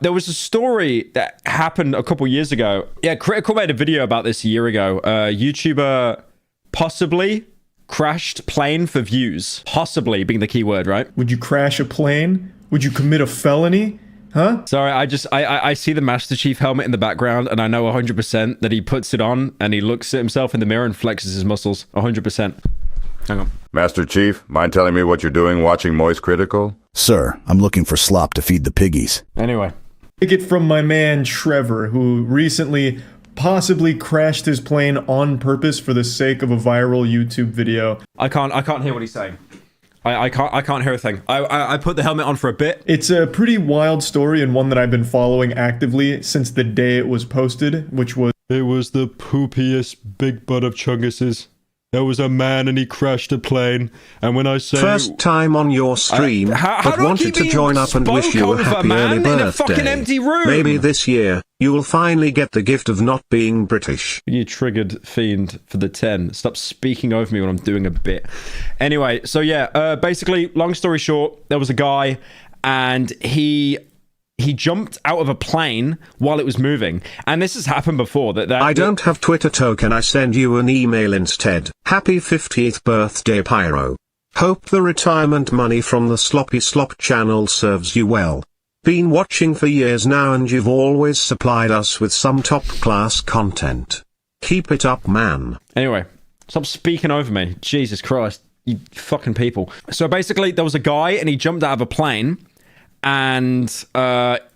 There was a story that happened a couple years ago. Yeah, Critical made a video about this a year ago. YouTuber possibly crashed plane for views. Possibly being the key word, right? Would you crash a plane? Would you commit a felony? Huh? Sorry, I see the Master Chief helmet in the background, and I know 100% that he puts it on, and he looks at himself in the mirror and flexes his muscles. 100%. Hang on. Master Chief, mind telling me what you're doing watching Moist Critical? Sir, I'm looking for slop to feed the piggies. Anyway. Take it from my man Trevor, who recently possibly crashed his plane on purpose for the sake of a viral YouTube video. I can't hear what he's saying. I can't hear a thing. I put the helmet on for a bit. It's a pretty wild story and one that I've been following actively since the day it was posted, which was... It was the poopiest big butt of chungus's. There was a man and he crashed a plane. And when I say... First time on your stream, but wanted to join up and wish you a happy early birthday. In a fucking empty room. Maybe this year, you will finally get the gift of not being British. You triggered fiend for the 10. Stop speaking over me when I'm doing a bit. Anyway, so yeah, basically, long story short, there was a guy and he jumped out of a plane while it was moving. And this has happened before. I don't have Twitter token. I send you an email instead. Happy 50th birthday, Pyro. Hope the retirement money from the Sloppy Slop channel serves you well. Been watching for years now and you've always supplied us with some top-class content. Keep it up, man. Anyway, stop speaking over me. Jesus Christ, you fucking people. So basically, there was a guy and he jumped out of a plane. And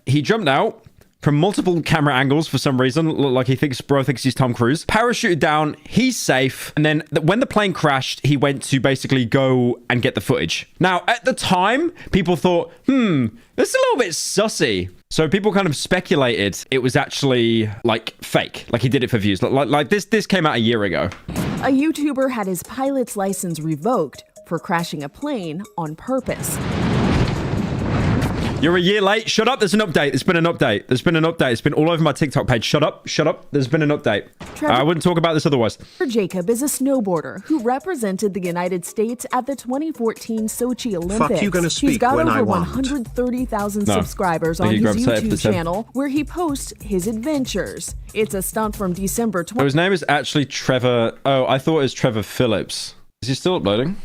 he jumped out from multiple camera angles for some reason, like bro thinks he's Tom Cruise. Parachuted down, he's safe, and then when the plane crashed, he went to basically go and get the footage. Now, at the time, people thought, this is a little bit sussy. So people kind of speculated it was actually, like, fake. Like, he did it for views. Like this came out a year ago. A YouTuber had his pilot's license revoked for crashing a plane on purpose. You're a year late. Shut up. There's an update. There's been an update. There's been an update. It's been all over my TikTok page. Shut up. Shut up. There's been an update. I wouldn't talk about this otherwise. Jacob is a snowboarder who represented the United States at the 2014 Sochi Olympics. Fuck you gonna speak He's got when over I want. 130,000 subscribers on his YouTube channel where he posts his adventures. It's a stunt from December 20. His name is actually Trevor. Oh, I thought it was Trevor Phillips. Is he still uploading?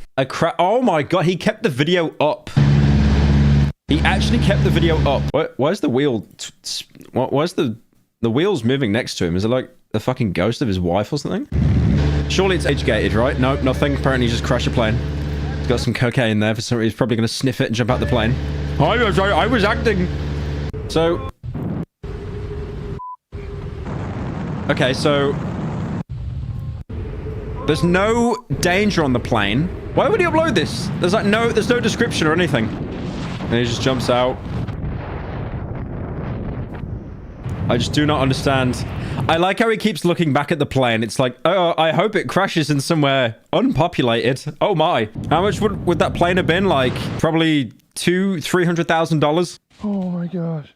Oh my god, he kept the video up. He actually kept the video up. Why's the wheel... Why's the wheels moving next to him? Is it like the fucking ghost of his wife or something? Surely it's age-gated, right? No, nothing. Apparently he just crashed a plane. He's got some cocaine there for some reason. He's probably going to sniff it and jump out the plane. I was acting. So... Okay, so... There's no danger on the plane. Why would he upload this? There's no description or anything. And he just jumps out. I just do not understand. I like how he keeps looking back at the plane. It's like, oh, I hope it crashes in somewhere unpopulated. Oh my. How much would that plane have been? Like, probably $300,000? Oh my gosh.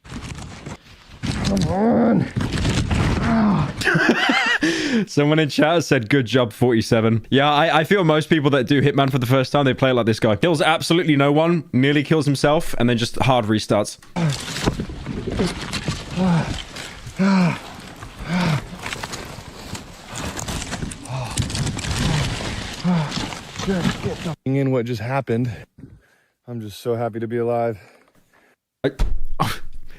Come on. Someone in chat said, good job, 47. Yeah, I feel most people that do Hitman for the first time, they play it like this guy. Kills absolutely no one, nearly kills himself, and then just hard restarts. In what just happened. I'm just so happy to be alive.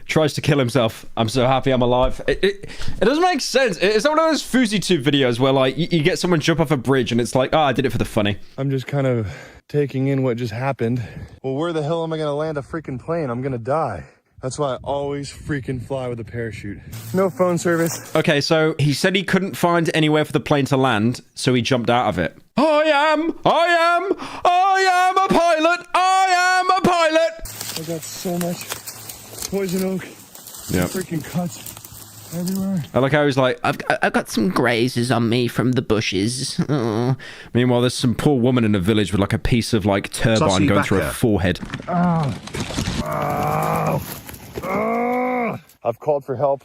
Tries to kill himself. I'm so happy I'm alive. It doesn't make sense. It's not one of those FouseyTube videos where like you get someone jump off a bridge and it's like, oh, I did it for the funny. I'm just kind of taking in what just happened. Well, where the hell am I gonna land a freaking plane? I'm gonna die. That's why I always freaking fly with a parachute. No phone service. Okay, so he said he couldn't find anywhere for the plane to land, so he jumped out of it. I am a pilot. I am a pilot. I got so much poison oak. Yeah. Freaking cuts everywhere. I like how he's like, I've got some grazes on me from the bushes. Oh. Meanwhile, there's some poor woman in a village with like a piece of like turbine going through her forehead. Oh. Oh. Oh. I've called for help.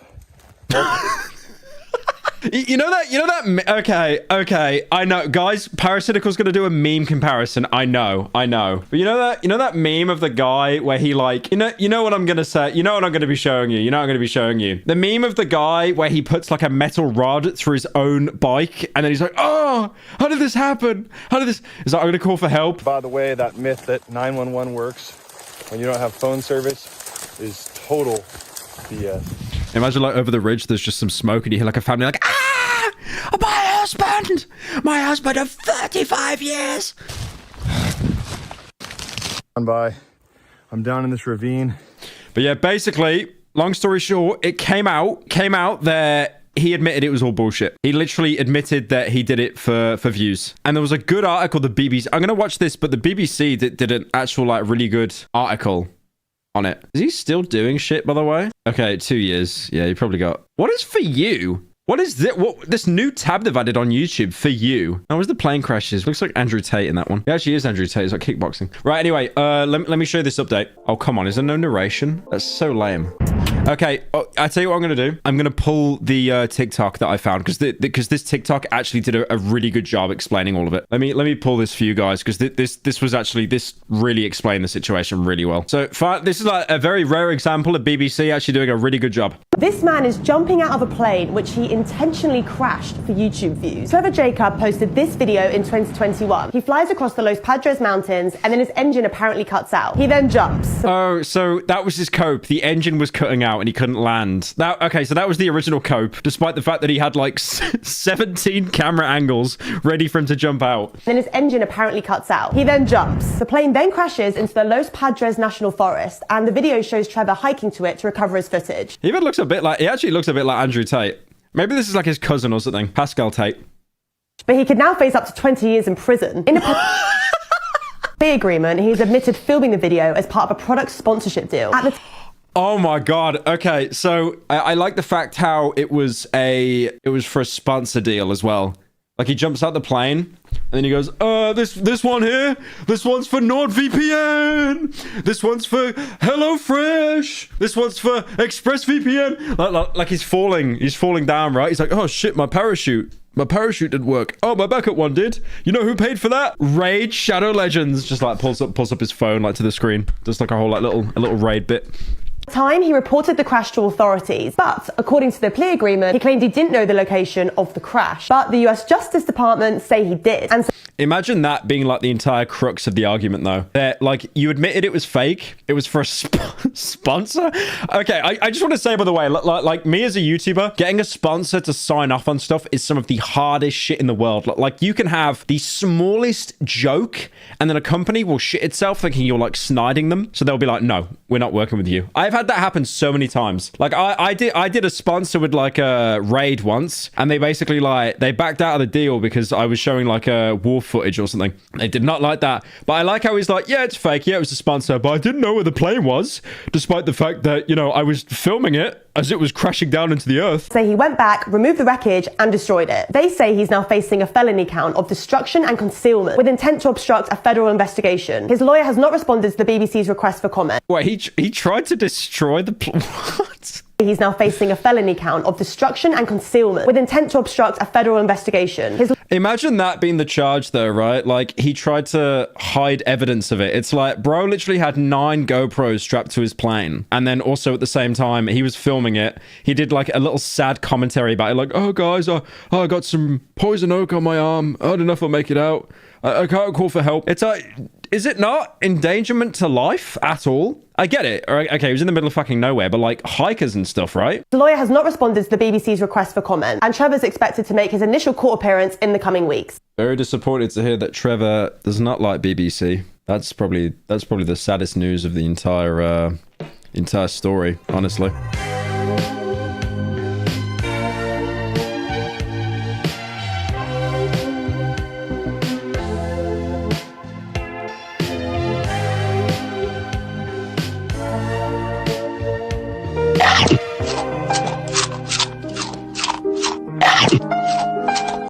You know that, okay, I know, guys, Parasitical is going to do a meme comparison. I know. But you know that meme of the guy where he like, you know what I'm going to say, you know what I'm going to be showing you, the meme of the guy where he puts like a metal rod through his own bike and then he's like, oh, how did this happen? He's like, I'm going to call for help. By the way, that myth that 911 works when you don't have phone service is total BS. Imagine like over the ridge, there's just some smoke and you hear like a family like, ah, my husband of 35 years. By, I'm down in this ravine. But yeah, basically, long story short, it came out that he admitted it was all bullshit. He literally admitted that he did it for views. And there was a good article, the BBC. I'm going to watch this, but the BBC did an actual like really good article on it. Is he still doing shit, by the way? Okay, 2 years. Yeah, he probably got... What is For You? What is this? What this new tab they've added on YouTube? For You. That was the plane crashes. Looks like Andrew Tate in that one. He actually is Andrew Tate. He's like kickboxing. Right, anyway, let me show you this update. Oh, come on. Is there no narration? That's so lame. Okay, I tell you what I'm going to do. I'm going to pull the TikTok that I found because this TikTok actually did a really good job explaining all of it. Let me pull this for you guys because this really explained the situation really well. So this is like a very rare example of BBC actually doing a really good job. This man is jumping out of a plane which he intentionally crashed for YouTube views. Trevor Jacob posted this video in 2021. He flies across the Los Padres Mountains and then his engine apparently cuts out. He then jumps. Oh, so that was his cope. The engine was cutting out and he couldn't land. Okay, so that was the original cope, despite the fact that he had like 17 camera angles ready for him to jump out. Then his engine apparently cuts out. He then jumps. The plane then crashes into the Los Padres National Forest, and the video shows Trevor hiking to it to recover his footage. He actually looks a bit like Andrew Tate. Maybe this is like his cousin or something, Pascal Tate. But he could now face up to 20 years in prison. In a plea agreement, he's admitted filming the video as part of a product sponsorship deal. Oh my god. Okay, so I like the fact how it was for a sponsor deal as well. Like he jumps out the plane and then he goes, this one here, this one's for NordVPN, this one's for HelloFresh, this one's for ExpressVPN. Like he's falling down, right? He's like, oh shit, my parachute didn't work. Oh, my backup one did. You know who paid for that? Raid Shadow Legends. Just like pulls up his phone like to the screen. Just like a whole like little raid bit. Time he reported the crash to authorities, but according to the plea agreement, he claimed he didn't know the location of the crash. But the US Justice Department say he did. And so imagine that being like the entire crux of the argument, though. That like you admitted it was fake. It was for a sponsor. Okay, I just want to say, by the way, like me as a YouTuber, getting a sponsor to sign off on stuff is some of the hardest shit in the world. Like you can have the smallest joke, and then a company will shit itself thinking you're like sniding them. So they'll be like, no, we're not working with you. I've had that happen so many times. Like I did a sponsor with like a raid once, and they basically like they backed out of the deal because I was showing like a war footage or something. They did not like that. But I like how he's like, yeah, it's fake. Yeah, it was a sponsor, but I didn't know where the plane was, despite the fact that, you know, I was filming it as it was crashing down into the earth. So he went back, removed the wreckage, and destroyed it. They say he's now facing a felony count of destruction and concealment with intent to obstruct a federal investigation. His lawyer has not responded to the BBC's request for comment. Wait, he tried to destroy the what? He's now facing a felony count of destruction and concealment with intent to obstruct a federal investigation. Imagine that being the charge though, right? Like he tried to hide evidence of it. It's like bro literally had 9 GoPros strapped to his plane. And then also at the same time, he was filming it. He did like a little sad commentary about it. Like, oh guys, I got some poison oak on my arm. I don't know if I'll make it out. I can't call for help. It's like, is it not endangerment to life at all? I get it. Okay, he was in the middle of fucking nowhere, but like hikers and stuff, right? The lawyer has not responded to the BBC's request for comment, and Trevor's expected to make his initial court appearance in the coming weeks. Very disappointed to hear that Trevor does not like BBC. That's probably the saddest news of the entire story, honestly.